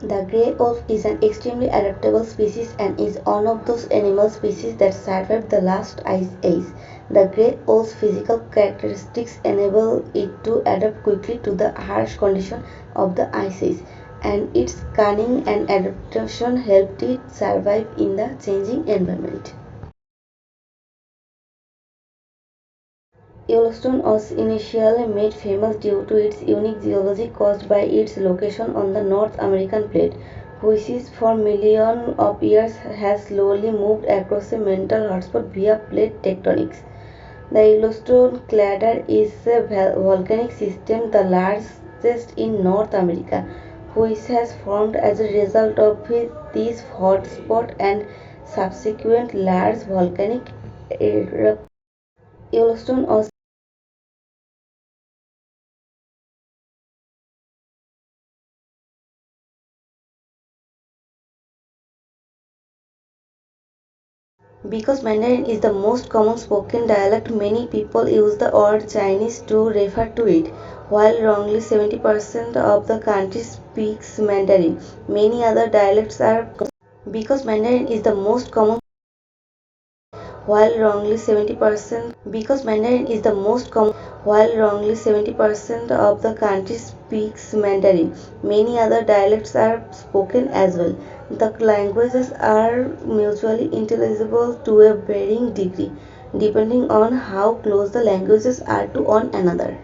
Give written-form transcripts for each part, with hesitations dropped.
The grey wolf is an extremely adaptable species and is one of those animal species that survived the last ice age. The grey wolf's physical characteristics enable it to adapt quickly to the harsh conditions of the ice age, and its cunning and adaptation helped it survive in the changing environment. Yellowstone was initially made famous due to its unique geology caused by its location on the North American plate, which is for millions of years has slowly moved across a mantle hotspot via plate tectonics. The Yellowstone crater is a volcanic system, the largest in North America, which has formed as a result of this hotspot and subsequent large volcanic eruptions. Yellowstone was Because Mandarin is the most common spoken dialect, many people use the word Chinese to refer to it. While wrongly 70% of the country speaks Mandarin, many other dialects are because Mandarin is the most common while wrongly 70% because Mandarin is the most common while wrongly 70% of the country speaks Mandarin. Many other dialects are spoken as well. The languages are mutually intelligible to a varying degree, depending on how close the languages are to one another.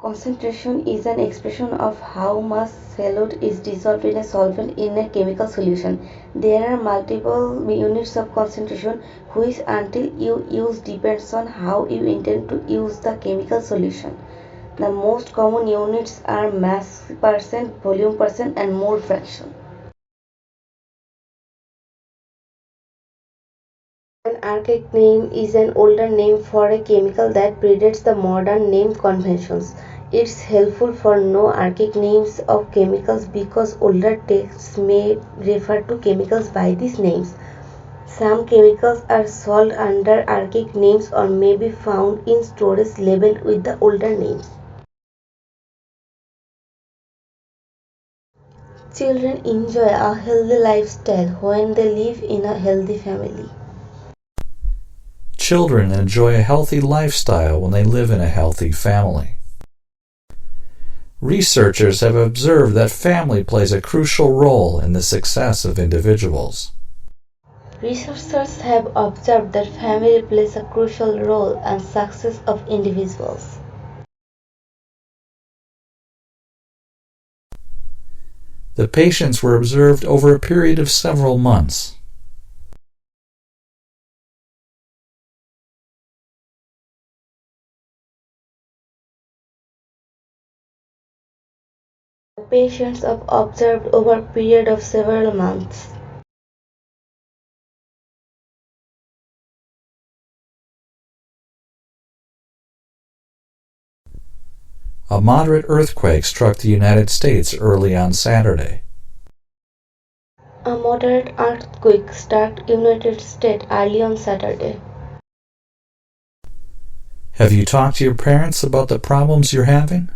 Concentration is an expression of how much solute is dissolved in a solvent in a chemical solution. There are multiple units of concentration which until you use depends on how you intend to use the chemical solution. The most common units are mass percent, volume percent and mole fraction. An archaic name is an older name for a chemical that predates the modern name conventions. It's helpful for know archaic names of chemicals because older texts may refer to chemicals by these names. Some chemicals are sold under archaic names or may be found in stores labeled with the older names. Children enjoy a healthy lifestyle when they live in a healthy family. Children enjoy a healthy lifestyle when they live in a healthy family. Researchers have observed that family plays a crucial role in the success of individuals. Researchers have observed that family plays a crucial role in the success of individuals. The patients were observed over a period of several months. The patients are observed over a period of several months. A moderate earthquake struck the United States early on Saturday. A moderate earthquake struck the United States early on Saturday. Have you talked to your parents about the problems you're having?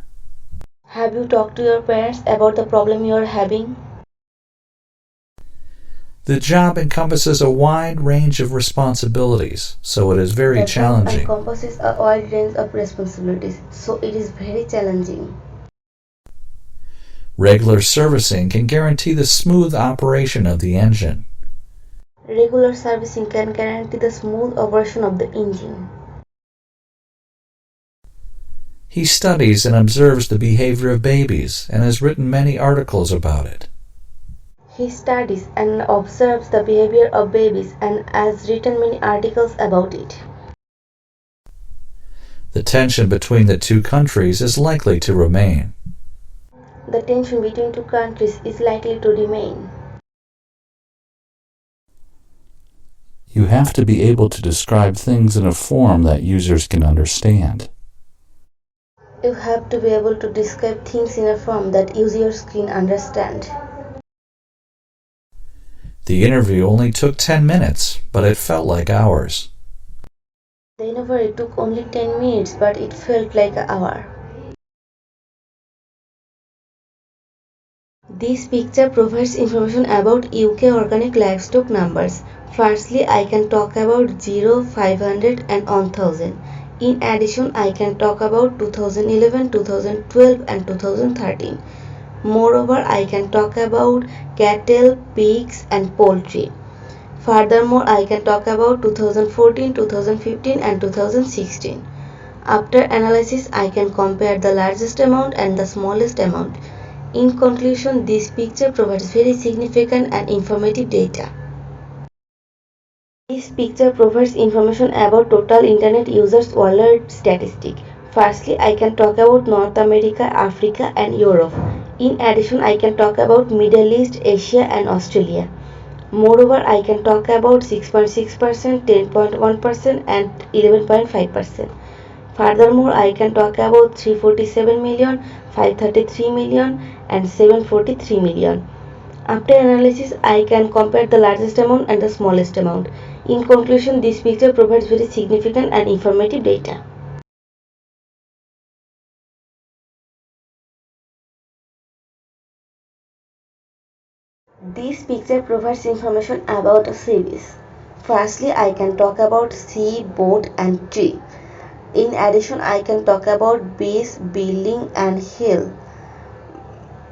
Have you talked to your parents about the problem you are having? The job encompasses a wide range of responsibilities, so it is very challenging. The job encompasses a wide range of responsibilities, so it is very challenging. Regular servicing can guarantee the smooth operation of the engine. Regular servicing can guarantee the smooth operation of the engine. He studies and observes the behavior of babies and has written many articles about it. He studies and observes the behavior of babies and has written many articles about it. The tension between the two countries is likely to remain. The tension between two countries is likely to remain. You have to be able to describe things in a form that users can understand. You have to be able to describe things in a form that users can understand. The interview only took 10 minutes, but it felt like hours. The interview took only 10 minutes, but it felt like an hour. This picture provides information about UK organic livestock numbers. Firstly, I can talk about 0, 500 and 1000. In addition, I can talk about 2011, 2012 and 2013. Moreover, I can talk about cattle, pigs and poultry. Furthermore, I can talk about 2014, 2015 and 2016. After analysis, I can compare the largest amount and the smallest amount. In conclusion, this picture provides very significant and informative data. This picture provides information about total internet users worldwide statistic. Firstly, I can talk about North America, Africa and Europe. In addition, I can talk about Middle East, Asia and Australia. Moreover, I can talk about 6.6%, 10.1% and 11.5%. Furthermore, I can talk about 347 million, 533 million and 743 million. After analysis, I can compare the largest amount and the smallest amount. In conclusion, this picture provides very significant and informative data. This picture provides information about seaweeds. Firstly, I can talk about sea, boat and tree. In addition, I can talk about base, building and hill.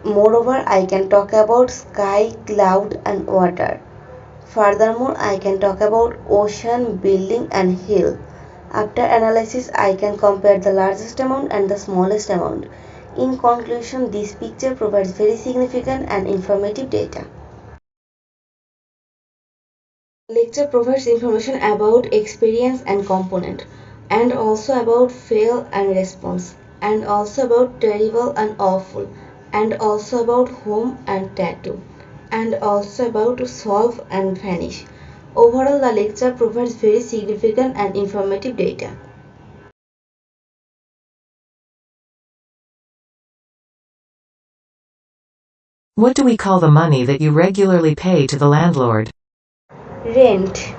Moreover, I can talk about sky, cloud and water. Furthermore, I can talk about ocean, building and hill. After analysis, I can compare the largest amount and the smallest amount. In conclusion, this picture provides very significant and informative data. Lecture provides information about experience and component, and also about fail and response, and also about terrible and awful, and also about home and tattoo, and also about solve and vanish. Overall, the lecture provides very significant and informative data. What do we call the money that you regularly pay to the landlord? Rent.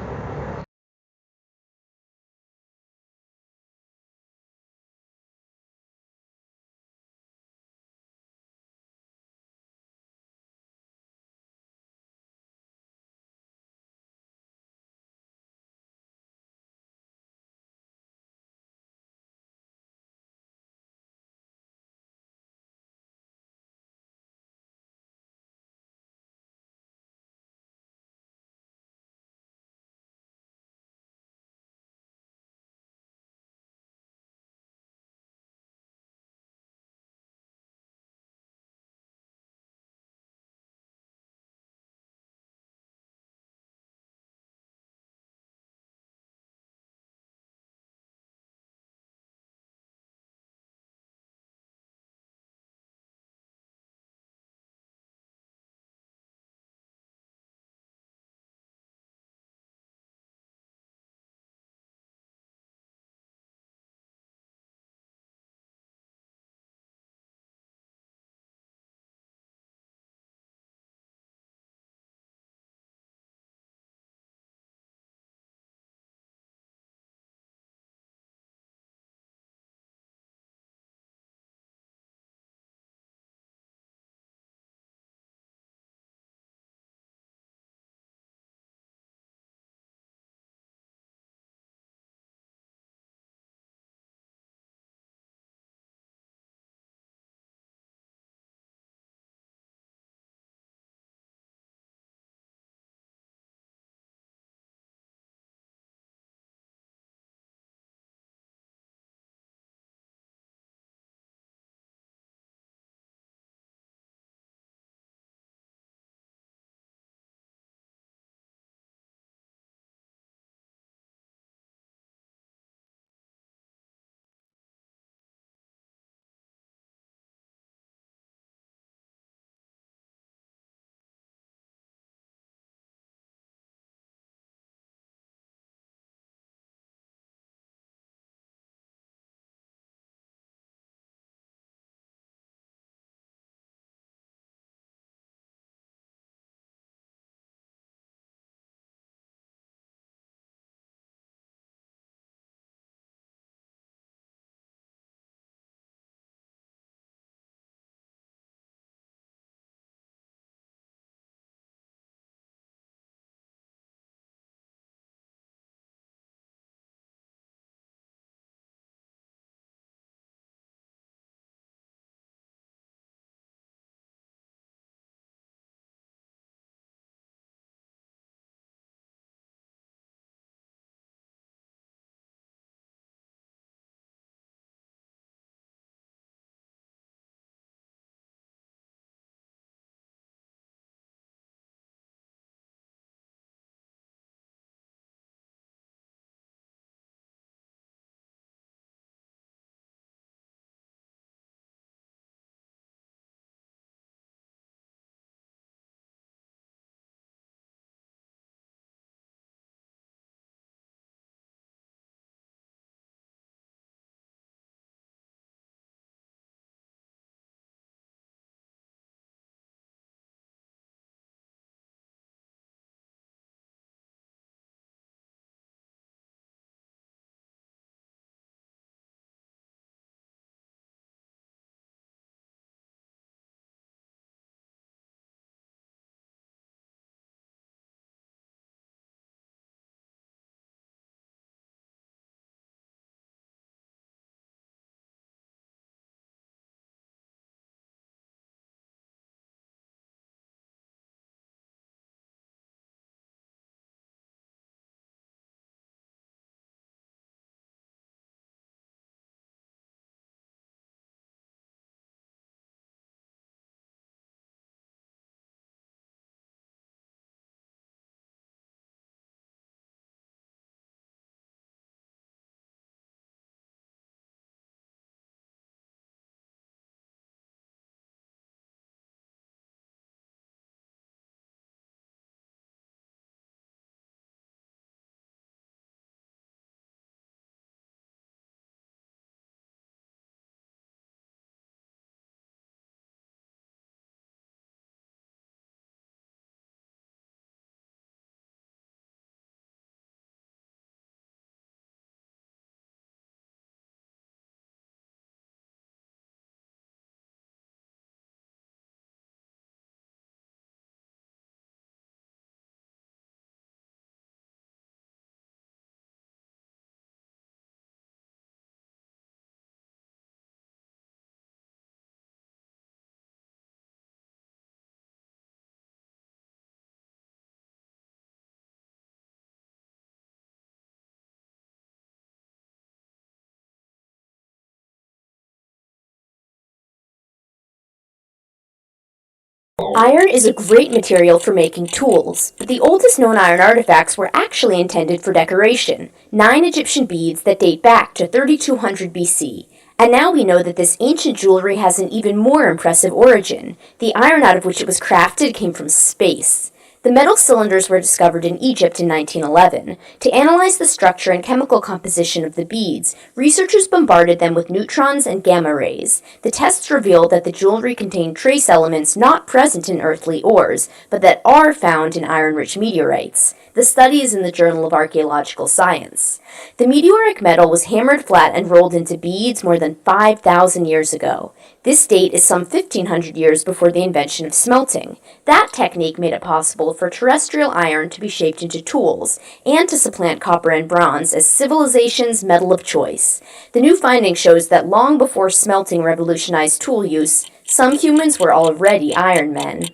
Iron is a great material for making tools, but the oldest known iron artifacts were actually intended for decoration, 9 Egyptian beads that date back to 3200 BC. And now we know that this ancient jewelry has an even more impressive origin. The iron out of which it was crafted came from space. The metal cylinders were discovered in Egypt in 1911. To analyze the structure and chemical composition of the beads, researchers bombarded them with neutrons and gamma rays. The tests revealed that the jewelry contained trace elements not present in earthly ores, but that are found in iron-rich meteorites. The study is in the Journal of Archaeological Science. The meteoric metal was hammered flat and rolled into beads more than 5,000 years ago. This date is some 1,500 years before the invention of smelting. That technique made it possible for terrestrial iron to be shaped into tools, and to supplant copper and bronze as civilization's metal of choice. The new finding shows that long before smelting revolutionized tool use, some humans were already iron men.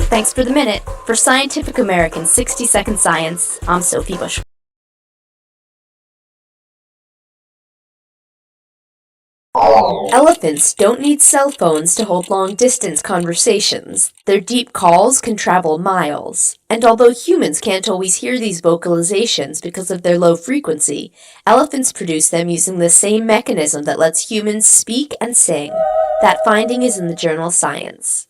Thanks for the minute. For Scientific American 60-Second Science, I'm Sophie Bush. Elephants don't need cell phones to hold long-distance conversations. Their deep calls can travel miles. And although humans can't always hear these vocalizations because of their low frequency, elephants produce them using the same mechanism that lets humans speak and sing. That finding is in the journal Science.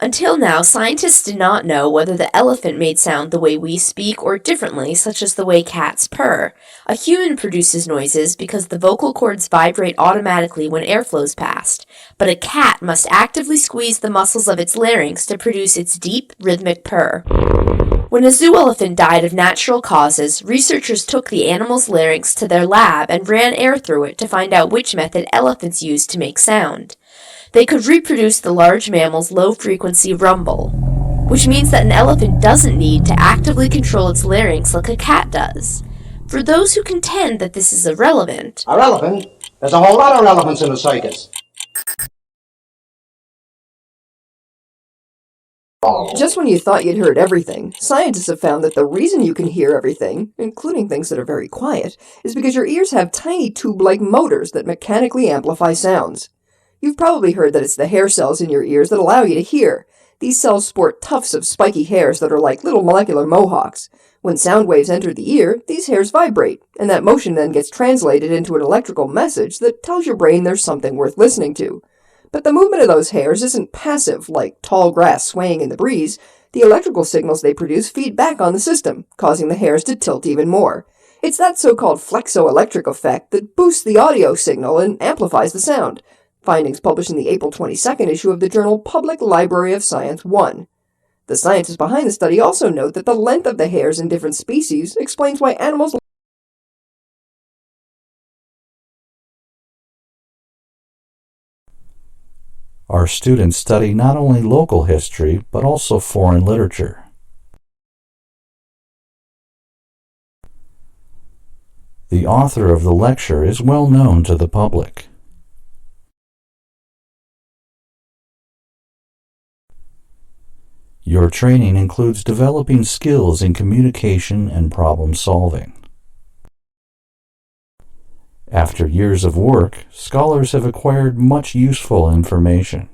Until now, scientists did not know whether the elephant made sound the way we speak or differently, such as the way cats purr. A human produces noises because the vocal cords vibrate automatically when air flows past, but a cat must actively squeeze the muscles of its larynx to produce its deep, rhythmic purr. When a zoo elephant died of natural causes, researchers took the animal's larynx to their lab and ran air through it to find out which method elephants use to make sound. They could reproduce the large mammal's low-frequency rumble, which means that an elephant doesn't need to actively control its larynx like a cat does. For those who contend that this is irrelevant... Irrelevant? There's a whole lot of elephants in the circus. Just when you thought you'd heard everything, scientists have found that the reason you can hear everything, including things that are very quiet, is because your ears have tiny tube-like motors that mechanically amplify sounds. You've probably heard that it's the hair cells in your ears that allow you to hear. These cells sport tufts of spiky hairs that are like little molecular mohawks. When sound waves enter the ear, these hairs vibrate, and that motion then gets translated into an electrical message that tells your brain there's something worth listening to. But the movement of those hairs isn't passive, like tall grass swaying in the breeze. The electrical signals they produce feed back on the system, causing the hairs to tilt even more. It's that so-called flexoelectric effect that boosts the audio signal and amplifies the sound. Findings published in the April 22nd issue of the journal Public Library of Science 1. The scientists behind the study also note that the length of the hairs in different species explains why animals... Our students study not only local history, but also foreign literature. The author of the lecture is well known to the public. Your training includes developing skills in communication and problem solving. After years of work, scholars have acquired much useful information.